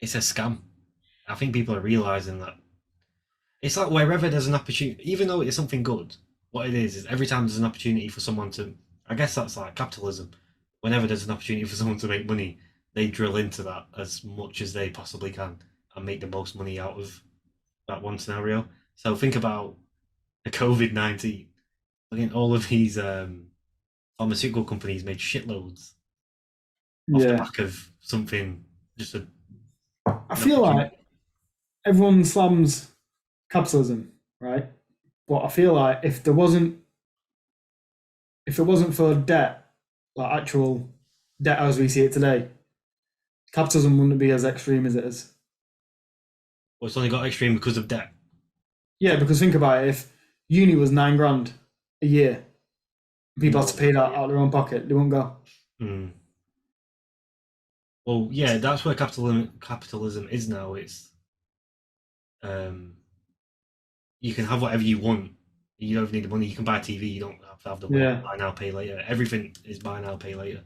it's a scam. I think people are realizing that it's like wherever there's an opportunity, even though it's something good, what it is every time there's an opportunity for someone to, I guess that's like capitalism. Whenever there's an opportunity for someone to make money, they drill into that as much as they possibly can and make the most money out of that one scenario. So think about the COVID-19. I think all of these pharmaceutical companies made shitloads off the Yeah. back of something, just I an feel opportunity. like everyone slams capitalism, right? But I feel like if it wasn't for debt, like actual debt as we see it today, capitalism wouldn't be as extreme as it is. Well, it's only got extreme because of debt. Yeah, because think about it, if uni was 9 grand a year, people had More to than pay that, that out yeah. of their own pocket, they wouldn't go. Mm. Well, yeah, that's where capitalism is now. It's um, you can have whatever you want. You don't even need the money. You can buy a TV. You don't have to have the Yeah. buy now, pay later. Everything is buy now, pay later.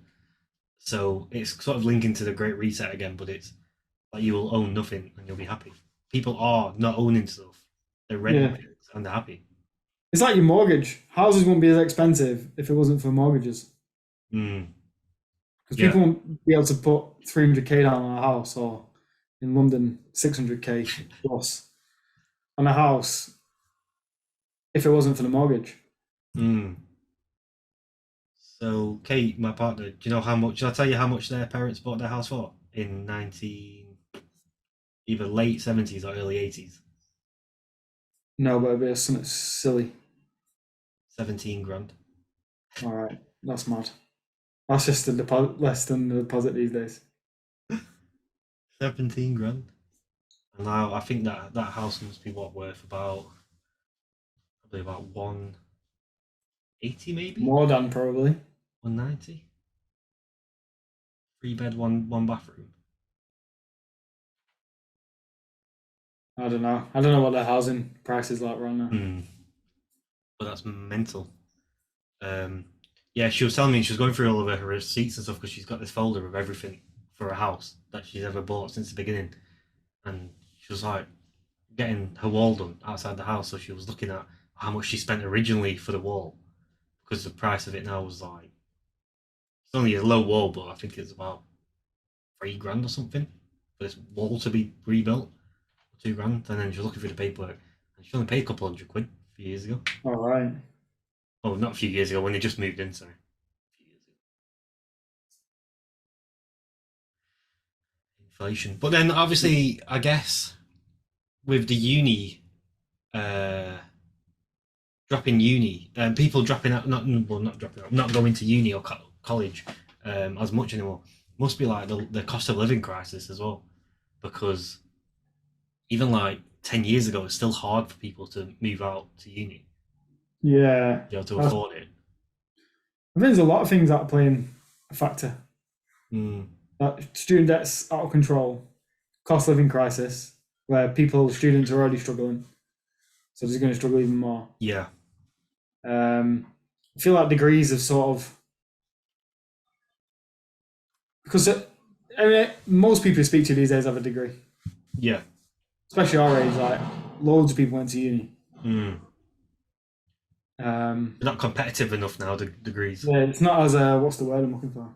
So it's sort of linking to the Great Reset again, but it's like you will own nothing and you'll be happy. People are not owning stuff; they're renting Yeah. things and they're happy. It's like your mortgage. Houses wouldn't be as expensive if it wasn't for mortgages. Mm. Because Yeah, people won't be able to put 300k down on a house, or in London, 600k plus on a house if it wasn't for the mortgage. mm. So, Kate, my partner, do you know how much? Shall I tell you how much their parents bought their house for in either late 70s or early 80s? No, but it'd be something silly. 17 grand. All right, that's mad. That's just a deposit, less than the deposit these days. 17 grand. And now I think that house must be what worth about probably about 180 maybe More than probably. 190. Three bed, one bathroom. I don't know. I don't know what the housing price is like right now. Hmm. But that's mental. Um, yeah, she was telling me she was going through all of her receipts and stuff because she's got this folder of everything for a house that she's ever bought since the beginning, and she was like getting her wall done outside the house, so she was looking at how much she spent originally for the wall because the price of it now was like it's only a low wall, but I think it's about 3 grand or something for this wall to be rebuilt, 2 grand, and then she was looking through the paperwork and she only paid a couple hundred quid a few years ago. All right. Oh, not a few years ago when they just moved in. Sorry, a few years ago. Inflation, but then obviously, I guess with the uni uh, dropping uni, people dropping out, not dropping out, not going to uni or college as much anymore. Must be like the cost of living crisis as well, because even like 10 years ago, it's still hard for people to move out to uni, Yeah. be able to That's, afford it. I think there's a lot of things that are playing a factor. Mm, Student debt's out of control, cost of living crisis, where students are already struggling, so they're going to struggle even more. yeah, Um, I feel like degrees have sort of because I mean, most people you speak to these days have a degree, yeah. especially our age. Like loads of people went to uni. Mm. Um, They're not competitive enough now. The degrees. yeah, it's not as what's the word I'm looking for?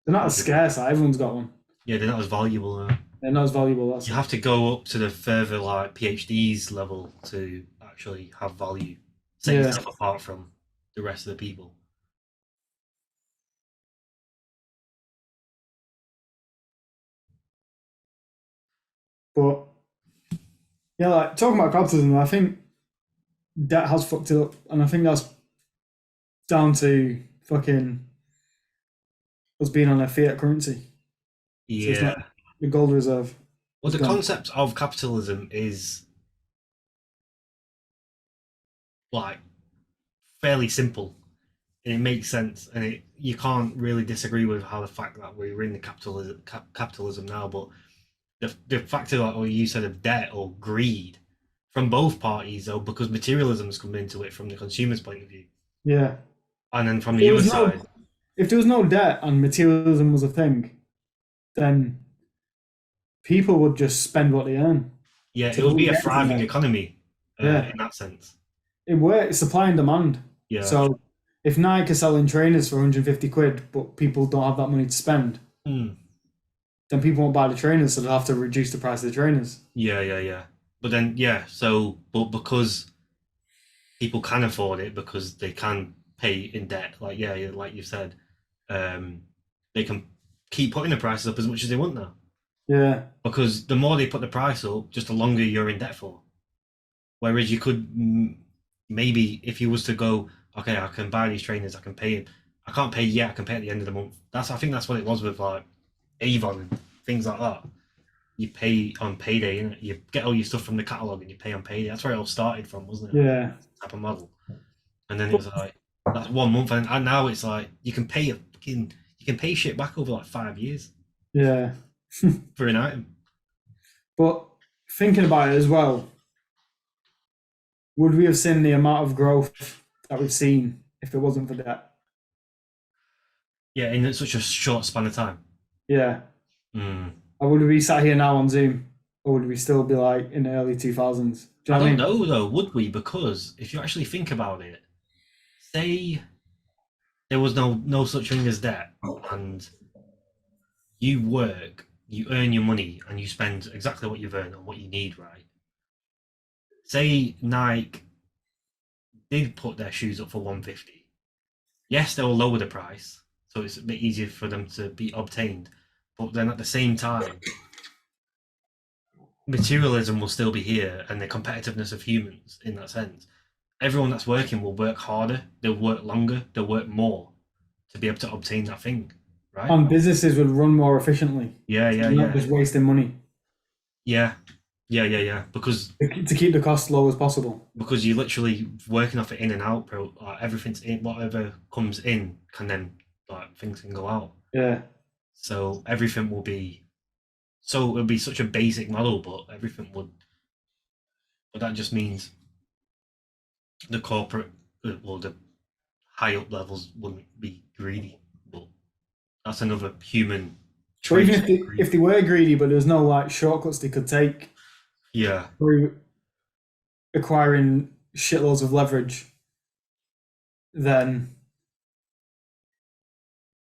They're not as Valuable. scarce. Like, everyone's got one. Yeah, they're not as valuable now. They're not as valuable. That's You it. have to go up to the further like PhDs level to actually have value, set Yeah, yourself apart from the rest of the people. but yeah, like talking about capitalism, I think debt has fucked it up, and I think that's down to fucking us being on a fiat currency. So it's not Yeah. the gold reserve Well, is the gone. concept of capitalism is like fairly simple and it makes sense, and you can't really disagree with how the fact that we're in the capitalism now. But the factor that or you said of debt or greed from both parties, though, because materialism's come into it from the consumer's point of view, Yeah. and then from If the there other was no side, if there was no debt and materialism was a thing, then people would just spend what they earn. Yeah, So it they would be wouldn't a get anything thriving back. economy Yeah, in that sense. it works. Supply and demand. Yeah. So if Nike are selling trainers for 150 quid, but people don't have that money to spend, Hmm. then people won't buy the trainers, so they'll have to reduce the price of the trainers. Yeah, yeah, yeah. But then, yeah, so, but because people can afford it, because they can pay in debt, like, yeah, yeah, like you said, um, they can keep putting the prices up as much as they want now. Yeah, Because the more they put the price up, just the longer you're in debt for. Whereas you could maybe, if you was to go, okay, I can buy these trainers, I can pay it. I can't pay yet. I can pay at the end of the month. I think that's what it was with like Avon and things like that. You pay on payday, innit? You get all your stuff from the catalog and you pay on payday. That's where it all started from, wasn't it? yeah. Type of model. And then it But was like that's 1 month, and now it's like you can pay shit back over like 5 years yeah, for an item. but thinking about it as well, would we have seen the amount of growth that we've seen if it wasn't for that? Yeah, in such a short span of time. Yeah. Mm. Or would we be sat here now on Zoom? Or would we still be like in the early 2000s? Do you I know what I don't mean? know though, would we? Because if you actually think about it, say there was no such thing as debt, and you work, you earn your money, and you spend exactly what you've earned on what you need, right? Say Nike did put their shoes up for 150. Yes, they'll lower the price, so it's a bit easier for them to be obtained. But then at the same time, materialism will still be here, and the competitiveness of humans in that sense. Everyone that's working will work harder, they'll work longer, they'll work more to be able to obtain that thing, right? And businesses would run more efficiently. Yeah, So yeah, they're not yeah, just wasting money yeah, yeah, yeah, yeah. to keep the cost low as possible. Because you're literally working off it in and out, bro. Like everything's in, whatever comes in can then like things can go out. Yeah. So everything will be so it'll be such a basic model, but everything would. But that just means the corporate, well, the high up levels wouldn't be greedy. But that's another human But even trait. if they were greedy, but there's no like shortcuts they could take Yeah, through acquiring shitloads of leverage, then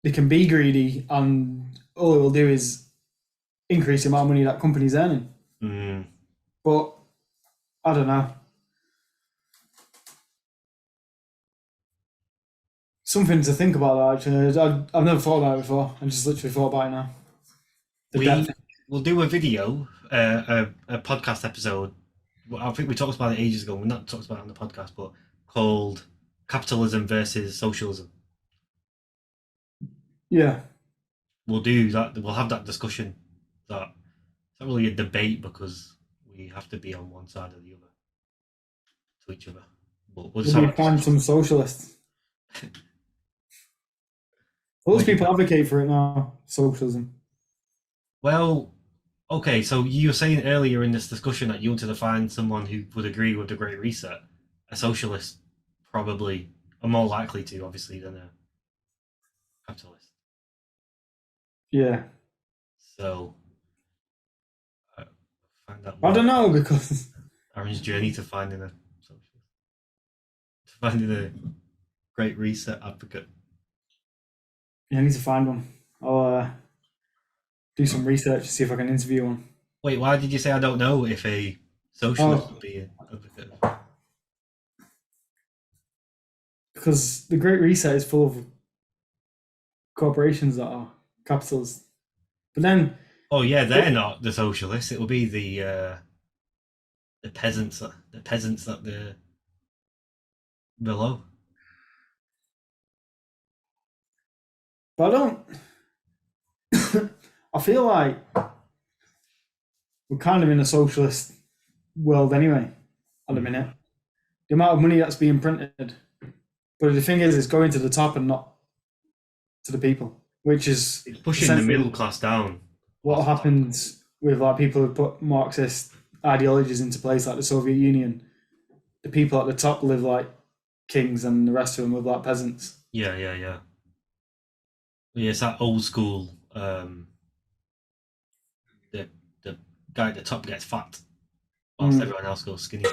they can be greedy, and all it will do is increase the amount of money that company's earning. mm, But I don't know. Something to think about. Actually, I've never thought about it before. I just literally thought about it now. The we debt. will do a video, a podcast episode. Well, I think we talked about it ages ago. We're not talked about it on the podcast, but called "Capitalism versus Socialism." Yeah. We'll do that. We'll have that discussion. That it's not really a debate because we have to be on one side or the other to each other. But we'll just have Maybe a find discussion. some socialists. Those What do you people think? advocate for it now. Socialism. Well, okay. So you were saying earlier in this discussion that you wanted to find someone who would agree with the Great Reset. A socialist probably are more likely to, obviously, than a capitalist. Yeah. So I find that I more don't know because Aaron's journey to finding a socialist, to finding a Great Reset advocate. yeah, I need to find one. I'll do some research to see if I can interview one. Wait, why did you say I don't know if a socialist Oh, would be an advocate? because the Great Reset is full of corporations that are capitalists. But then, Oh yeah, they're not the socialists. It will be the peasants, that they're below. but I don't. I feel like we're kind of in a socialist world anyway at the Mm. minute. The amount of money that's being printed, but the thing is, it's going to the top and not to the people, which is It's pushing the middle essentially class down. what happens with like people who put Marxist ideologies into place, like the Soviet Union. The people at the top live like kings, and the rest of them live like peasants. Yeah, yeah, yeah. Yeah, it's that old school. The guy at the top gets fat, whilst everyone else goes skinny.